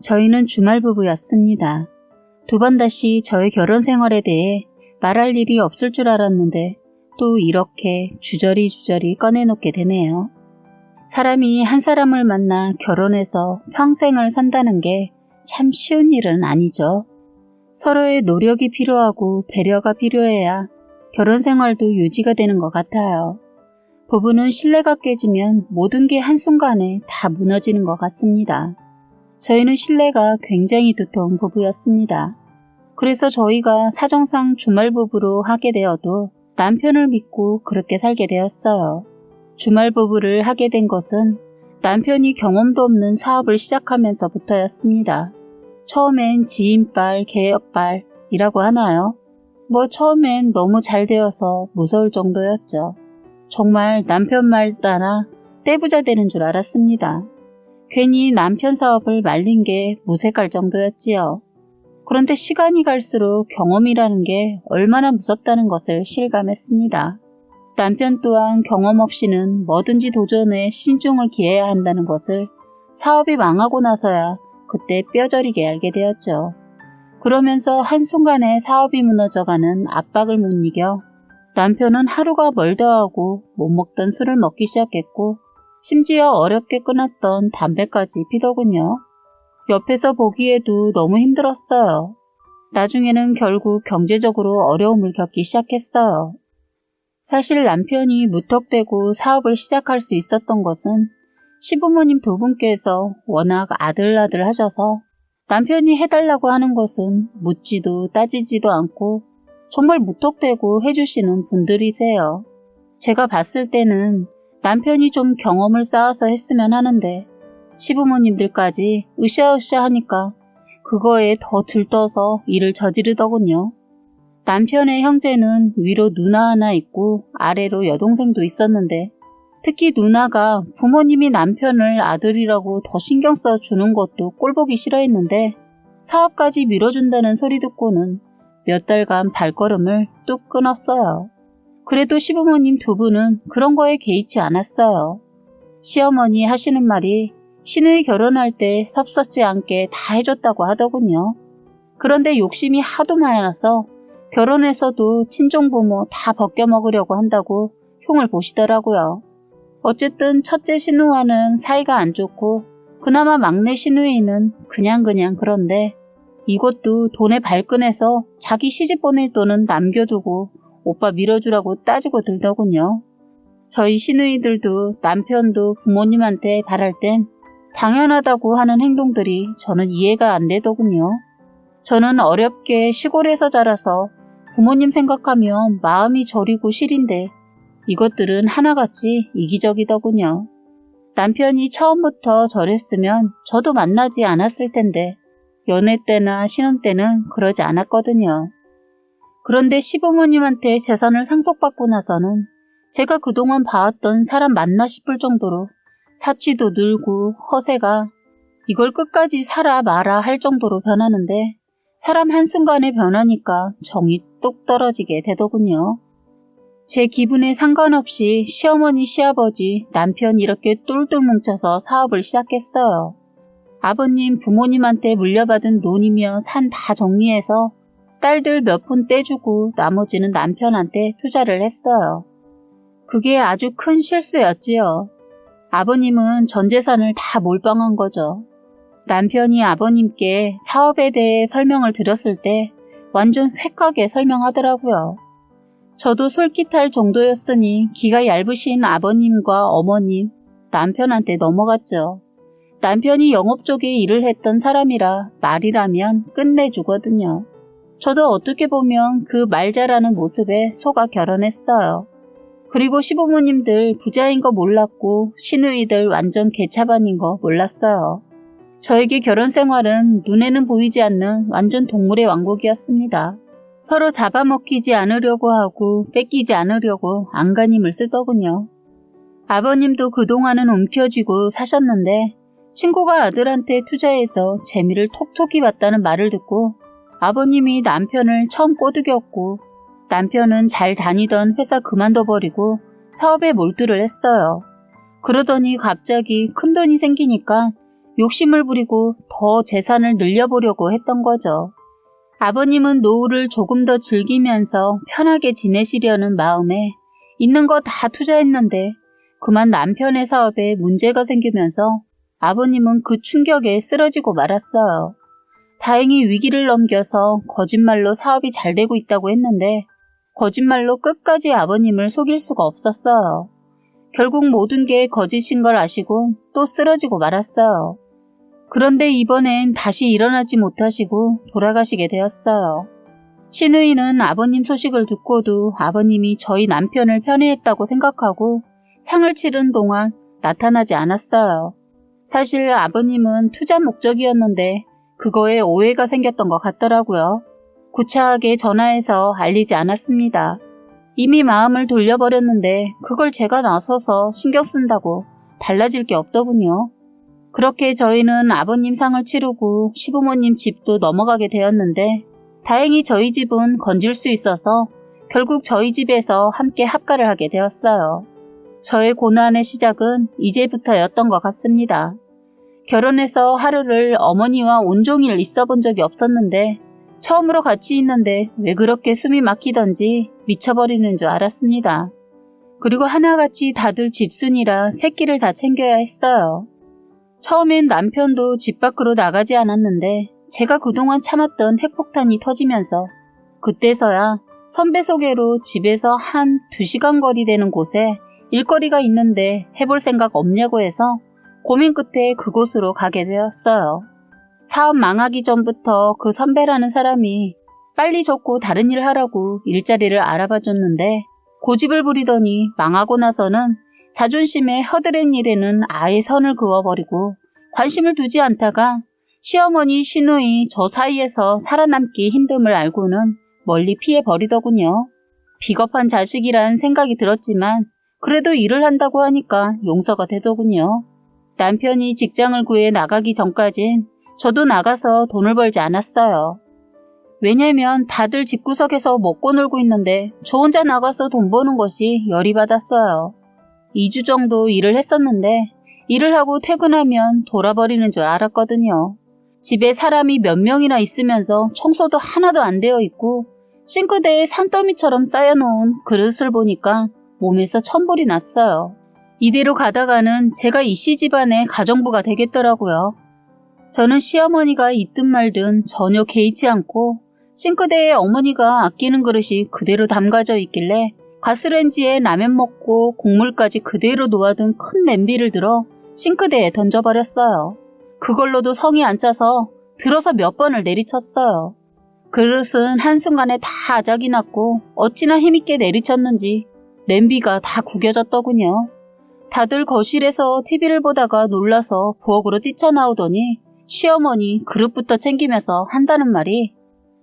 저희는 주말 부부였습니다. 두 번 다시 저의 결혼 생활에 대해 말할 일이 없을 줄 알았는데 또 이렇게 주저리 꺼내놓게 되네요. 사람이 한 사람을 만나 결혼해서 평생을 산다는 게 참 쉬운 일은 아니죠. 서로의 노력이 필요하고 배려가 필요해야 결혼 생활도 유지가 되는 것 같아요. 부부는 신뢰가 깨지면 모든 게 한순간에 다 무너지는 것 같습니다. 저희는 신뢰가 굉장히 두터운 부부였습니다. 그래서 저희가 사정상 주말 부부로 하게 되어도 남편을 믿고 그렇게 살게 되었어요. 주말 부부를 하게 된 것은 남편이 경험도 없는 사업을 시작하면서부터였습니다. 처음엔 지인빨, 개업빨이라고 하나요? 처음엔 너무 잘 되어서 무서울 정도였죠. 정말 남편 말 따라 떼부자 되는 줄 알았습니다. 괜히 남편 사업을 말린 게 무색할 정도였지요. 그런데 시간이 갈수록 경험이라는 게 얼마나 무섭다는 것을 실감했습니다. 남편 또한 경험 없이는 뭐든지 도전에 신중을 기해야 한다는 것을 사업이 망하고 나서야 그때 뼈저리게 알게 되었죠. 그러면서 한순간에 사업이 무너져가는 압박을 못 이겨 남편은 하루가 멀다 하고 못 먹던 술을 먹기 시작했고 심지어 어렵게 끊었던 담배까지 피더군요. 옆에서 보기에도 너무 힘들었어요. 나중에는 결국 경제적으로 어려움을 겪기 시작했어요. 사실 남편이 무턱대고 사업을 시작할 수 있었던 것은 시부모님 두 분께서 워낙 아들아들 하셔서 남편이 해달라고 하는 것은 묻지도 따지지도 않고 정말 무턱대고 해주시는 분들이세요. 제가 봤을 때는 남편이 좀 경험을 쌓아서 했으면 하는데 시부모님들까지 으쌰으쌰 하니까 그거에 더 들떠서 일을 저지르더군요. 남편의 형제는 위로 누나 하나 있고 아래로 여동생도 있었는데 특히 누나가 부모님이 남편을 아들이라고 더 신경 써주는 것도 꼴보기 싫어했는데 사업까지 밀어준다는 소리 듣고는 몇 달간 발걸음을 뚝 끊었어요. 그래도 시부모님 두 분은 그런 거에 개의치 않았어요. 시어머니 하시는 말이 시누이 결혼할 때 섭섭지 않게 다 해줬다고 하더군요. 그런데 욕심이 하도 많아서 결혼해서도 친정부모 다 벗겨먹으려고 한다고 흉을 보시더라고요. 어쨌든 첫째 시누와는 사이가 안 좋고 그나마 막내 시누이는 그냥 그런데 이것도 돈에 발끈해서 자기 시집 보낼 돈은 남겨두고 오빠 밀어주라고 따지고 들더군요. 저희 시누이들도 남편도 부모님한테 바랄 땐 당연하다고 하는 행동들이 저는 이해가 안 되더군요. 저는 어렵게 시골에서 자라서 부모님 생각하면 마음이 저리고 시린데 이것들은 하나같이 이기적이더군요. 남편이 처음부터 저랬으면 저도 만나지 않았을 텐데 연애 때나 신혼 때는 그러지 않았거든요. 그런데 시부모님한테 재산을 상속받고 나서는 제가 그동안 봐왔던 사람 맞나 싶을 정도로 사치도 늘고 허세가 이걸 끝까지 살아 마라 할 정도로 변하는데 사람 한순간에 변하니까 정이 뚝 떨어지게 되더군요. 제 기분에 상관없이 시어머니, 시아버지, 남편 이렇게 똘똘 뭉쳐서 사업을 시작했어요. 아버님, 부모님한테 물려받은 논이며 산 다 정리해서 딸들 몇 푼 떼주고 나머지는 남편한테 투자를 했어요. 그게 아주 큰 실수였지요. 아버님은 전 재산을 다 몰빵한 거죠. 남편이 아버님께 사업에 대해 설명을 드렸을 때 완전 획하게 설명하더라고요. 저도 솔깃할 정도였으니 기가 얇으신 아버님과 어머님, 남편한테 넘어갔죠. 남편이 영업 쪽에 일을 했던 사람이라 말이라면 끝내주거든요. 저도 어떻게 보면 그 말 잘하는 모습에 속아 결혼했어요. 그리고 시부모님들 부자인 거 몰랐고 시누이들 완전 개차반인 거 몰랐어요. 저에게 결혼 생활은 눈에는 보이지 않는 완전 동물의 왕국이었습니다. 서로 잡아먹히지 않으려고 하고 뺏기지 않으려고 안간힘을 쓰더군요. 아버님도 그동안은 움켜쥐고 사셨는데 친구가 아들한테 투자해서 재미를 톡톡히 봤다는 말을 듣고 아버님이 남편을 처음 꼬드겼고 남편은 잘 다니던 회사 그만둬버리고 사업에 몰두를 했어요. 그러더니 갑자기 큰돈이 생기니까 욕심을 부리고 더 재산을 늘려보려고 했던 거죠. 아버님은 노후를 조금 더 즐기면서 편하게 지내시려는 마음에 있는 거 다 투자했는데 그만 남편의 사업에 문제가 생기면서 아버님은 그 충격에 쓰러지고 말았어요. 다행히 위기를 넘겨서 거짓말로 사업이 잘 되고 있다고 했는데 거짓말로 끝까지 아버님을 속일 수가 없었어요. 결국 모든 게 거짓인 걸 아시고 또 쓰러지고 말았어요. 그런데 이번엔 다시 일어나지 못하시고 돌아가시게 되었어요. 시누이는 아버님 소식을 듣고도 아버님이 저희 남편을 편애했다고 생각하고 상을 치른 동안 나타나지 않았어요. 사실 아버님은 투자 목적이었는데 그거에 오해가 생겼던 것 같더라고요. 구차하게 전화해서 알리지 않았습니다. 이미 마음을 돌려버렸는데 그걸 제가 나서서 신경 쓴다고 달라질 게 없더군요. 그렇게 저희는 아버님 상을 치르고 시부모님 집도 넘어가게 되었는데 다행히 저희 집은 건질 수 있어서 결국 저희 집에서 함께 합가를 하게 되었어요. 저의 고난의 시작은 이제부터였던 것 같습니다. 결혼해서 하루를 어머니와 온종일 있어 본 적이 없었는데 처음으로 같이 있는데 왜 그렇게 숨이 막히던지 미쳐버리는 줄 알았습니다. 그리고 하나같이 다들 집순이라 새끼를 다 챙겨야 했어요. 처음엔 남편도 집 밖으로 나가지 않았는데 제가 그동안 참았던 핵폭탄이 터지면서 그때서야 선배 소개로 집에서 한 2시간 거리 되는 곳에 일거리가 있는데 해볼 생각 없냐고 해서 고민 끝에 그곳으로 가게 되었어요. 사업 망하기 전부터 그 선배라는 사람이 빨리 접고 다른 일 하라고 일자리를 알아봐 줬는데 고집을 부리더니 망하고 나서는 자존심에 허드렛 일에는 아예 선을 그어버리고 관심을 두지 않다가 시어머니, 시누이 저 사이에서 살아남기 힘듦을 알고는 멀리 피해버리더군요. 비겁한 자식이란 생각이 들었지만 그래도 일을 한다고 하니까 용서가 되더군요. 남편이 직장을 구해 나가기 전까진 저도 나가서 돈을 벌지 않았어요. 왜냐면 다들 집구석에서 먹고 놀고 있는데 저 혼자 나가서 돈 버는 것이 열이 받았어요. 2주 정도 일을 했었는데 일을 하고 퇴근하면 돌아버리는 줄 알았거든요. 집에 사람이 몇 명이나 있으면서 청소도 하나도 안 되어 있고 싱크대에 산더미처럼 쌓여놓은 그릇을 보니까 몸에서 천불이 났어요. 이대로 가다가는 제가 이씨 집안의 가정부가 되겠더라고요. 저는 시어머니가 있든 말든 전혀 개의치 않고 싱크대에 어머니가 아끼는 그릇이 그대로 담가져 있길래 가스레인지에 라면 먹고 국물까지 그대로 놓아둔 큰 냄비를 들어 싱크대에 던져버렸어요. 그걸로도 성이 안 차서 들어서 몇 번을 내리쳤어요. 그릇은 한순간에 다 아작이 났고 어찌나 힘있게 내리쳤는지 냄비가 다 구겨졌더군요. 다들 거실에서 TV를 보다가 놀라서 부엌으로 뛰쳐나오더니 시어머니 그릇부터 챙기면서 한다는 말이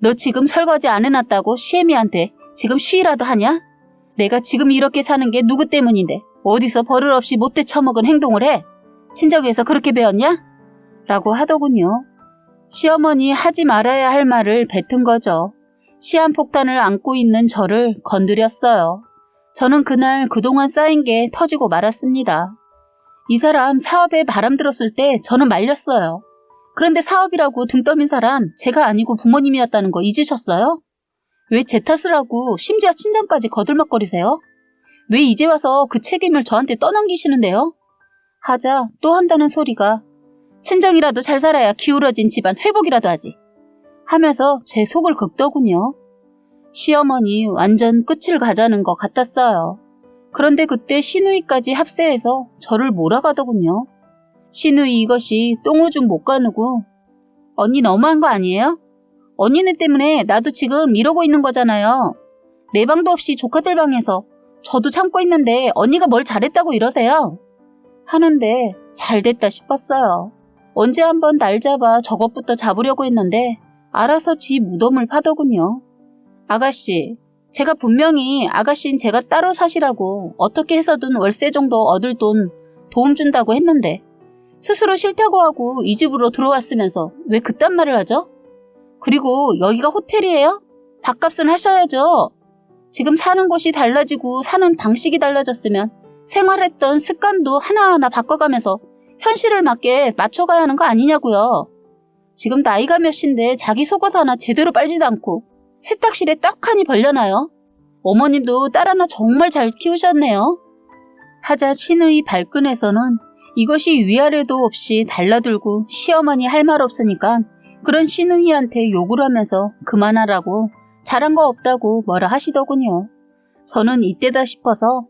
너 지금 설거지 안 해놨다고 시애미한테 지금 쉬라도 하냐? 내가 지금 이렇게 사는 게 누구 때문인데 어디서 버릇없이 못돼 처먹은 행동을 해? 친정에서 그렇게 배웠냐? 라고 하더군요. 시어머니 하지 말아야 할 말을 뱉은 거죠. 시한폭탄을 안고 있는 저를 건드렸어요. 저는 그날 그동안 쌓인 게 터지고 말았습니다. 이 사람 사업에 바람 들었을 때 저는 말렸어요. 그런데 사업이라고 등 떠민 사람 제가 아니고 부모님이었다는 거 잊으셨어요? 왜 제 탓을 하고 심지어 친정까지 거들먹거리세요? 왜 이제 와서 그 책임을 저한테 떠넘기시는데요? 하자 또 한다는 소리가 친정이라도 잘 살아야 기울어진 집안 회복이라도 하지 하면서 제 속을 긁더군요. 시어머니 완전 끝을 가자는 것 같았어요. 그런데 그때 시누이까지 합세해서 저를 몰아가더군요. 시누이 이것이 똥오줌 못 가누고 언니 너무한 거 아니에요? 언니네 때문에 나도 지금 이러고 있는 거잖아요. 내 방도 없이 조카들 방에서 저도 참고 있는데 언니가 뭘 잘했다고 이러세요? 하는데 잘됐다 싶었어요. 언제 한번 날 잡아 저것부터 잡으려고 했는데 알아서 지 무덤을 파더군요. 아가씨, 제가 분명히 아가씨는 제가 따로 사시라고 어떻게 해서든 월세 정도 얻을 돈 도움 준다고 했는데 스스로 싫다고 하고 이 집으로 들어왔으면서 왜 그딴 말을 하죠? 그리고 여기가 호텔이에요? 밥값은 하셔야죠. 지금 사는 곳이 달라지고 사는 방식이 달라졌으면 생활했던 습관도 하나하나 바꿔가면서 현실을 맞춰가야 하는 거 아니냐고요. 지금 나이가 몇인데 자기 속옷 하나 제대로 빨지도 않고 세탁실에 떡하니 벌려놔요. 어머님도 딸 하나 정말 잘 키우셨네요. 하자 신우이 발끈에서는 이것이 위아래도 없이 달라들고 시어머니 할 말 없으니까 그런 신우이한테 욕을 하면서 그만하라고 잘한 거 없다고 뭐라 하시더군요. 저는 이때다 싶어서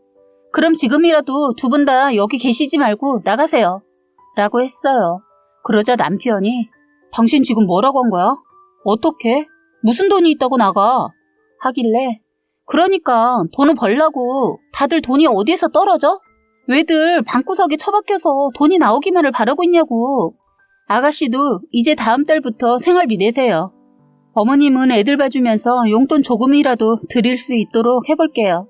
그럼 지금이라도 두 분 다 여기 계시지 말고 나가세요. 라고 했어요. 그러자 남편이 당신 지금 뭐라고 한 거야? 어떻게? 무슨 돈이 있다고 나가? 하길래 그러니까 돈을 벌라고 다들 돈이 어디에서 떨어져? 왜들 방구석에 처박혀서 돈이 나오기만을 바라고 있냐고. 아가씨도 이제 다음 달부터 생활비 내세요. 어머님은 애들 봐주면서 용돈 조금이라도 드릴 수 있도록 해볼게요.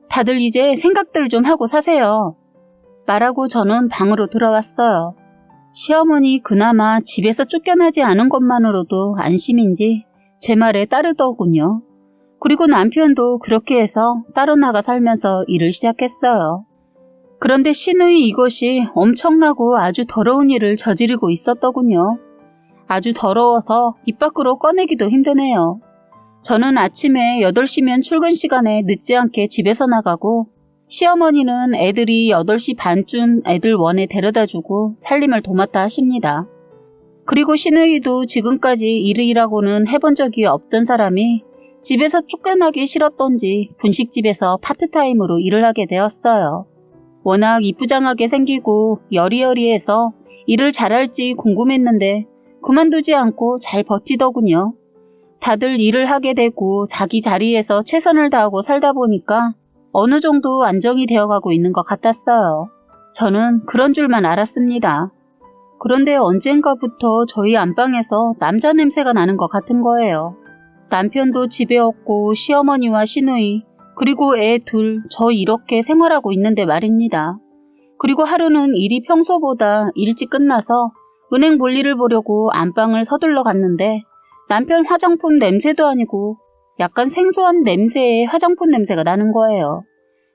다들 이제 생각들 좀 하고 사세요. 말하고 저는 방으로 들어왔어요. 시어머니 그나마 집에서 쫓겨나지 않은 것만으로도 안심인지 제 말에 따르더군요. 그리고 남편도 그렇게 해서 따로 나가 살면서 일을 시작했어요. 그런데 시누이 이것이 엄청나고 아주 더러운 일을 저지르고 있었더군요. 아주 더러워서 입 밖으로 꺼내기도 힘드네요. 저는 아침에 8시면 출근 시간에 늦지 않게 집에서 나가고 시어머니는 애들이 8시 반쯤 애들 원에 데려다주고 살림을 도맡아 하십니다. 그리고 시누이도 지금까지 일이라고는 해본 적이 없던 사람이 집에서 쫓겨나기 싫었던지 분식집에서 파트타임으로 일을 하게 되었어요. 워낙 이쁘장하게 생기고 여리여리해서 일을 잘할지 궁금했는데 그만두지 않고 잘 버티더군요. 다들 일을 하게 되고 자기 자리에서 최선을 다하고 살다 보니까 어느 정도 안정이 되어가고 있는 것 같았어요. 저는 그런 줄만 알았습니다. 그런데 언젠가부터 저희 안방에서 남자 냄새가 나는 것 같은 거예요. 남편도 집에 없고 시어머니와 시누이 그리고 애 둘 저 이렇게 생활하고 있는데 말입니다. 그리고 하루는 일이 평소보다 일찍 끝나서 은행 볼일을 보려고 안방을 서둘러 갔는데 남편 화장품 냄새도 아니고 약간 생소한 냄새의 화장품 냄새가 나는 거예요.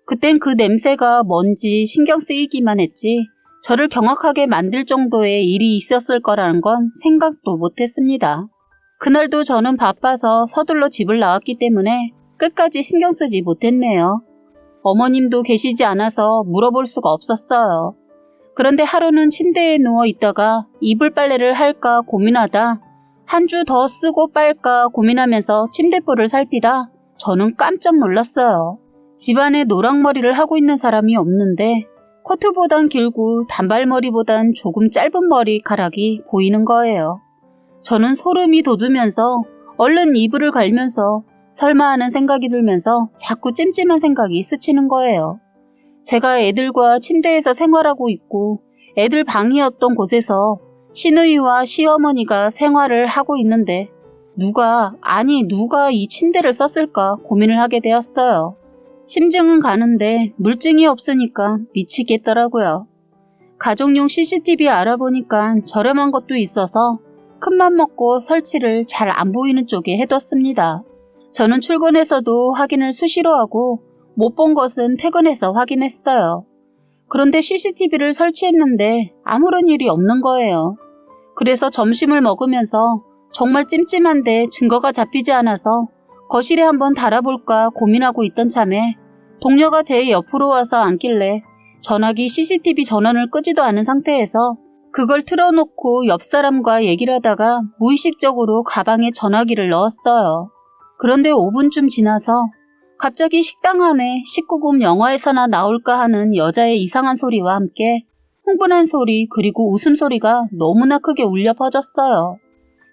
그땐 그 냄새가 뭔지 신경 쓰이기만 했지 저를 경악하게 만들 정도의 일이 있었을 거라는 건 생각도 못했습니다. 그날도 저는 바빠서 서둘러 집을 나왔기 때문에 끝까지 신경 쓰지 못했네요. 어머님도 계시지 않아서 물어볼 수가 없었어요. 그런데 하루는 침대에 누워 있다가 이불 빨래를 할까 고민하다 한 주 더 쓰고 빨까 고민하면서 침대볼을 살피다 저는 깜짝 놀랐어요. 집안에 노랑머리를 하고 있는 사람이 없는데 코트보단 길고 단발머리보단 조금 짧은 머리카락이 보이는 거예요. 저는 소름이 돋으면서 얼른 이불을 갈면서 설마 하는 생각이 들면서 자꾸 찜찜한 생각이 스치는 거예요. 제가 애들과 침대에서 생활하고 있고 애들 방이었던 곳에서 시누이와 시어머니가 생활을 하고 있는데 누가 이 침대를 썼을까 고민을 하게 되었어요. 심증은 가는데 물증이 없으니까 미치겠더라고요. 가족용 CCTV 알아보니까 저렴한 것도 있어서 큰맘 먹고 설치를 잘 안 보이는 쪽에 해뒀습니다. 저는 출근해서도 확인을 수시로 하고 못 본 것은 퇴근해서 확인했어요. 그런데 CCTV를 설치했는데 아무런 일이 없는 거예요. 그래서 점심을 먹으면서 정말 찜찜한데 증거가 잡히지 않아서 거실에 한번 달아볼까 고민하고 있던 참에 동료가 제 옆으로 와서 앉길래 전화기 CCTV 전원을 끄지도 않은 상태에서 그걸 틀어놓고 옆 사람과 얘기를 하다가 무의식적으로 가방에 전화기를 넣었어요. 그런데 5분쯤 지나서 갑자기 식당 안에 19금 영화에서나 나올까 하는 여자의 이상한 소리와 함께 흥분한 소리 그리고 웃음소리가 너무나 크게 울려 퍼졌어요.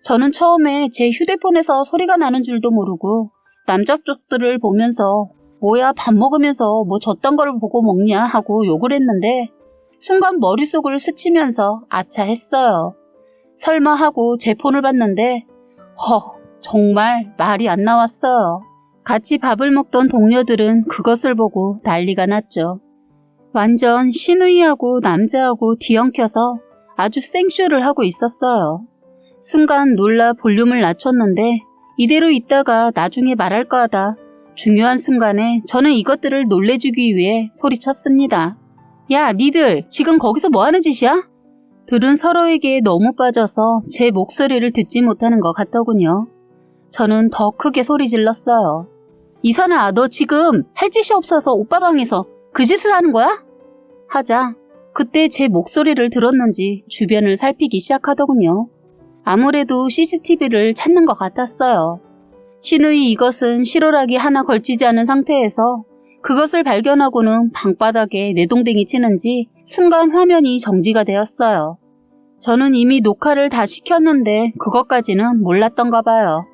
저는 처음에 제 휴대폰에서 소리가 나는 줄도 모르고 남자 쪽들을 보면서 뭐야 밥 먹으면서 뭐 저딴 거를 보고 먹냐 하고 욕을 했는데 순간 머릿속을 스치면서 아차 했어요. 설마 하고 제 폰을 봤는데 정말 말이 안 나왔어요. 같이 밥을 먹던 동료들은 그것을 보고 난리가 났죠. 완전 시누이하고 남자하고 뒤엉켜서 아주 생쇼를 하고 있었어요. 순간 놀라 볼륨을 낮췄는데 이대로 있다가 나중에 말할까 하다 중요한 순간에 저는 이것들을 놀래주기 위해 소리쳤습니다. 야, 니들 지금 거기서 뭐 하는 짓이야? 둘은 서로에게 너무 빠져서 제 목소리를 듣지 못하는 것 같더군요. 저는 더 크게 소리 질렀어요. 이선아, 너 지금 할 짓이 없어서 오빠 방에서 그 짓을 하는 거야? 하자 그때 제 목소리를 들었는지 주변을 살피기 시작하더군요. 아무래도 CCTV를 찾는 것 같았어요. 신우이 이것은 실오라기 하나 걸치지 않은 상태에서 그것을 발견하고는 방바닥에 내동댕이 치는지 순간 화면이 정지가 되었어요. 저는 이미 녹화를 다 시켰는데 그것까지는 몰랐던가 봐요.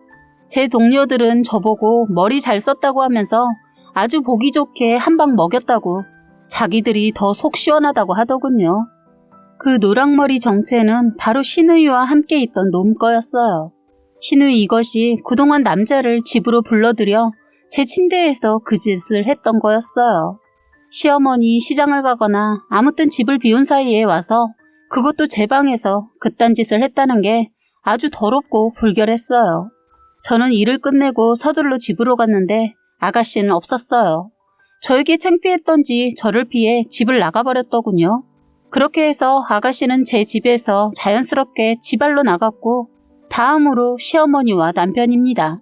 제 동료들은 저보고 머리 잘 썼다고 하면서 아주 보기 좋게 한 방 먹였다고 자기들이 더 속 시원하다고 하더군요. 그 노랑머리 정체는 바로 신우이와 함께 있던 놈 거였어요. 신우이 이것이 그동안 남자를 집으로 불러들여 제 침대에서 그 짓을 했던 거였어요. 시어머니 시장을 가거나 아무튼 집을 비운 사이에 와서 그것도 제 방에서 그딴 짓을 했다는 게 아주 더럽고 불결했어요. 저는 일을 끝내고 서둘러 집으로 갔는데 아가씨는 없었어요. 저에게 창피했던지 저를 피해 집을 나가버렸더군요. 그렇게 해서 아가씨는 제 집에서 자연스럽게 지발로 나갔고 다음으로 시어머니와 남편입니다.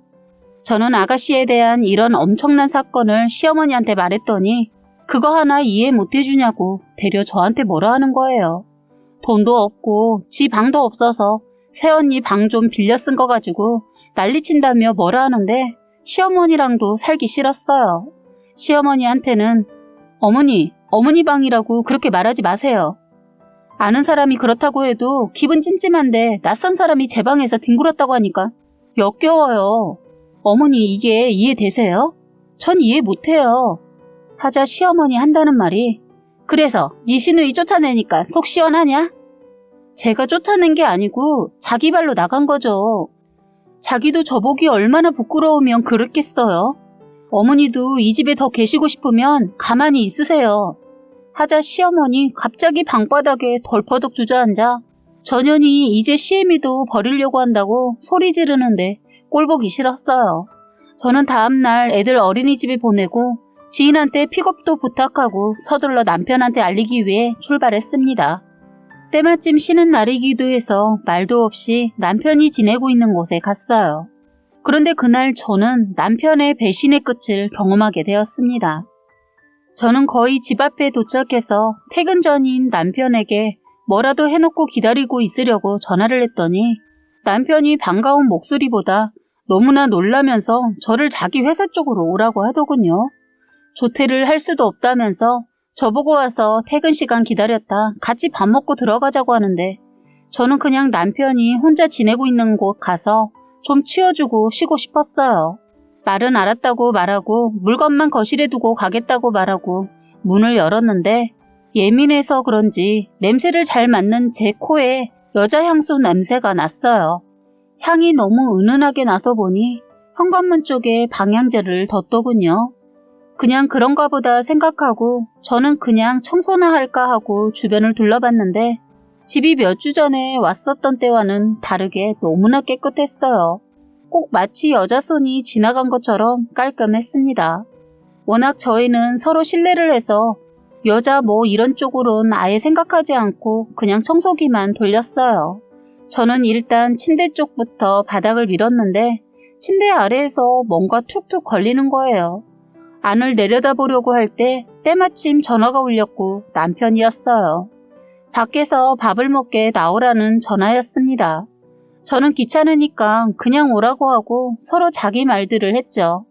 저는 아가씨에 대한 이런 엄청난 사건을 시어머니한테 말했더니 그거 하나 이해 못해주냐고 되려 저한테 뭐라 하는 거예요. 돈도 없고 지 방도 없어서 새언니 방 좀 빌려 쓴 거 가지고 난리친다며 뭐라 하는데 시어머니랑도 살기 싫었어요. 시어머니한테는 어머니 방이라고 그렇게 말하지 마세요. 아는 사람이 그렇다고 해도 기분 찜찜한데 낯선 사람이 제 방에서 뒹굴었다고 하니까 역겨워요. 어머니 이게 이해되세요? 전 이해 못해요. 하자 시어머니 한다는 말이 그래서 네 시누이 쫓아내니까 속 시원하냐? 제가 쫓아낸 게 아니고 자기 발로 나간 거죠. 자기도 저보기 얼마나 부끄러우면 그랬겠어요. 어머니도 이 집에 더 계시고 싶으면 가만히 있으세요. 하자 시어머니 갑자기 방바닥에 덜퍼덕 주저앉아 전현이 이제 시애미도 버리려고 한다고 소리 지르는데 꼴보기 싫었어요. 저는 다음날 애들 어린이집에 보내고 지인한테 픽업도 부탁하고 서둘러 남편한테 알리기 위해 출발했습니다. 때마침 쉬는 날이기도 해서 말도 없이 남편이 지내고 있는 곳에 갔어요. 그런데 그날 저는 남편의 배신의 끝을 경험하게 되었습니다. 저는 거의 집 앞에 도착해서 퇴근 전인 남편에게 뭐라도 해놓고 기다리고 있으려고 전화를 했더니 남편이 반가운 목소리보다 너무나 놀라면서 저를 자기 회사 쪽으로 오라고 하더군요. 조퇴를 할 수도 없다면서 저보고 와서 퇴근 시간 기다렸다 같이 밥 먹고 들어가자고 하는데 저는 그냥 남편이 혼자 지내고 있는 곳 가서 좀 치워주고 쉬고 싶었어요. 말은 알았다고 말하고 물건만 거실에 두고 가겠다고 말하고 문을 열었는데 예민해서 그런지 냄새를 잘 맡는 제 코에 여자 향수 냄새가 났어요. 향이 너무 은은하게 나서 보니 현관문 쪽에 방향제를 뒀더군요. 그냥 그런가 보다 생각하고 저는 그냥 청소나 할까 하고 주변을 둘러봤는데 집이 몇 주 전에 왔었던 때와는 다르게 너무나 깨끗했어요. 꼭 마치 여자 손이 지나간 것처럼 깔끔했습니다. 워낙 저희는 서로 신뢰를 해서 여자 뭐 이런 쪽으론 아예 생각하지 않고 그냥 청소기만 돌렸어요. 저는 일단 침대 쪽부터 바닥을 밀었는데 침대 아래에서 뭔가 툭툭 걸리는 거예요. 안을 내려다보려고 할 때 때마침 전화가 울렸고 남편이었어요. 밖에서 밥을 먹게 나오라는 전화였습니다. 저는 귀찮으니까 그냥 오라고 하고 서로 자기 말들을 했죠.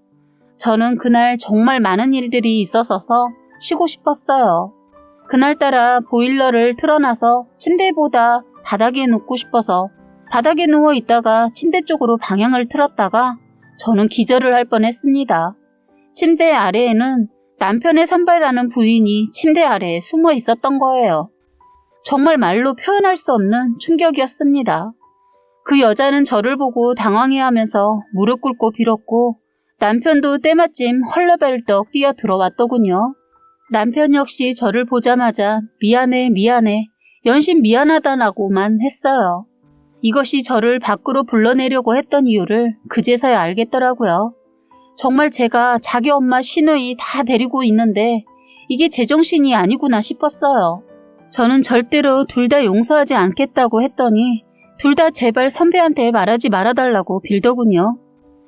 저는 그날 정말 많은 일들이 있었어서 쉬고 싶었어요. 그날따라 보일러를 틀어놔서 침대보다 바닥에 눕고 싶어서 바닥에 누워 있다가 침대 쪽으로 방향을 틀었다가 저는 기절을 할 뻔했습니다. 침대 아래에는 남편의 산발하는 부인이 침대 아래에 숨어 있었던 거예요. 정말 말로 표현할 수 없는 충격이었습니다. 그 여자는 저를 보고 당황해하면서 무릎 꿇고 빌었고 남편도 때마침 헐레벌떡 뛰어 들어왔더군요. 남편 역시 저를 보자마자 미안해 연신 미안하다라고만 했어요. 이것이 저를 밖으로 불러내려고 했던 이유를 그제서야 알겠더라고요. 정말 제가 자기 엄마 시누이 다 데리고 있는데 이게 제정신이 아니구나 싶었어요. 저는 절대로 둘 다 용서하지 않겠다고 했더니 둘 다 제발 선배한테 말하지 말아달라고 빌더군요.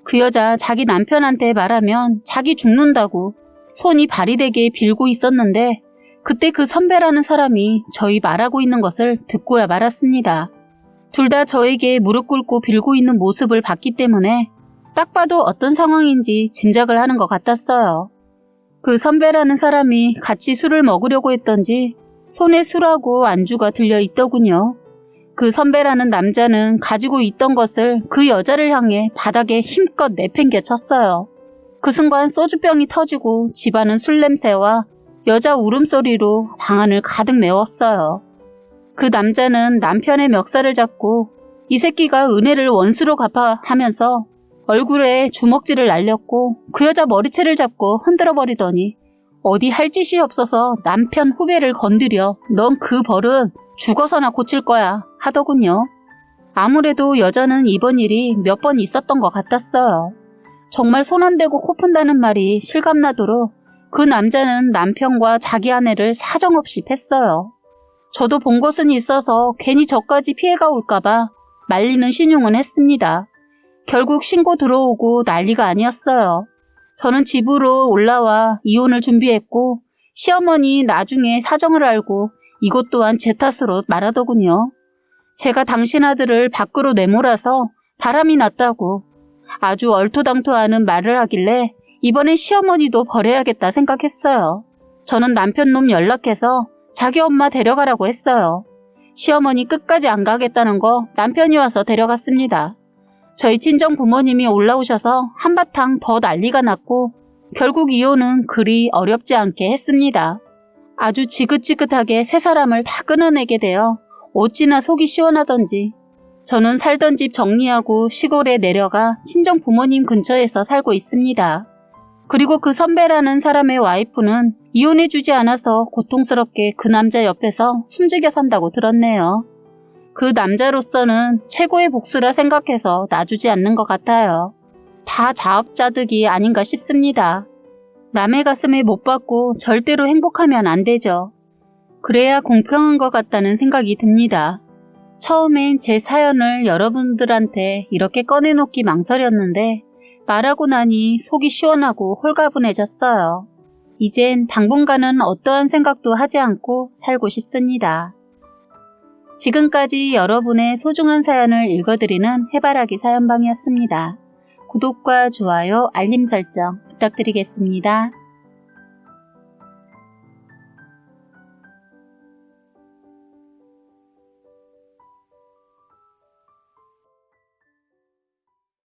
그 여자 자기 남편한테 말하면 자기 죽는다고 손이 발이 되게 빌고 있었는데 그때 그 선배라는 사람이 저희 말하고 있는 것을 듣고야 말았습니다. 둘 다 저에게 무릎 꿇고 빌고 있는 모습을 봤기 때문에 딱 봐도 어떤 상황인지 짐작을 하는 것 같았어요. 그 선배라는 사람이 같이 술을 먹으려고 했던지 손에 술하고 안주가 들려 있더군요. 그 선배라는 남자는 가지고 있던 것을 그 여자를 향해 바닥에 힘껏 내팽개 쳤어요. 그 순간 소주병이 터지고 집안은 술 냄새와 여자 울음소리로 방 안을 가득 메웠어요. 그 남자는 남편의 멱살을 잡고 이 새끼가 은혜를 원수로 갚아 하면서 얼굴에 주먹질을 날렸고 그 여자 머리채를 잡고 흔들어 버리더니 어디 할 짓이 없어서 남편 후배를 건드려 넌 그 벌은 죽어서나 고칠 거야 하더군요. 아무래도 여자는 이번 일이 몇 번 있었던 것 같았어요. 정말 손 안 대고 코 푼다는 말이 실감나도록 그 남자는 남편과 자기 아내를 사정없이 팼어요. 저도 본 것은 있어서 괜히 저까지 피해가 올까봐 말리는 신용은 했습니다. 결국 신고 들어오고 난리가 아니었어요. 저는 집으로 올라와 이혼을 준비했고 시어머니 나중에 사정을 알고 이것 또한 제 탓으로 말하더군요. 제가 당신 아들을 밖으로 내몰아서 바람이 났다고 아주 얼토당토하는 말을 하길래 이번엔 시어머니도 버려야겠다 생각했어요. 저는 남편 놈 연락해서 자기 엄마 데려가라고 했어요. 시어머니 끝까지 안 가겠다는 거 남편이 와서 데려갔습니다. 저희 친정 부모님이 올라오셔서 한바탕 더 난리가 났고 결국 이혼은 그리 어렵지 않게 했습니다. 아주 지긋지긋하게 세 사람을 다 끊어내게 되어 어찌나 속이 시원하던지 저는 살던 집 정리하고 시골에 내려가 친정 부모님 근처에서 살고 있습니다. 그리고 그 선배라는 사람의 와이프는 이혼해주지 않아서 고통스럽게 그 남자 옆에서 숨죽여 산다고 들었네요. 그 남자로서는 최고의 복수라 생각해서 놔주지 않는 것 같아요. 다 자업자득이 아닌가 싶습니다. 남의 가슴에 못 박고 절대로 행복하면 안 되죠. 그래야 공평한 것 같다는 생각이 듭니다. 처음엔 제 사연을 여러분들한테 이렇게 꺼내놓기 망설였는데 말하고 나니 속이 시원하고 홀가분해졌어요. 이젠 당분간은 어떠한 생각도 하지 않고 살고 싶습니다. 지금까지 여러분의 소중한 사연을 읽어드리는 해바라기 사연방이었습니다. 구독과 좋아요, 알림 설정 부탁드리겠습니다.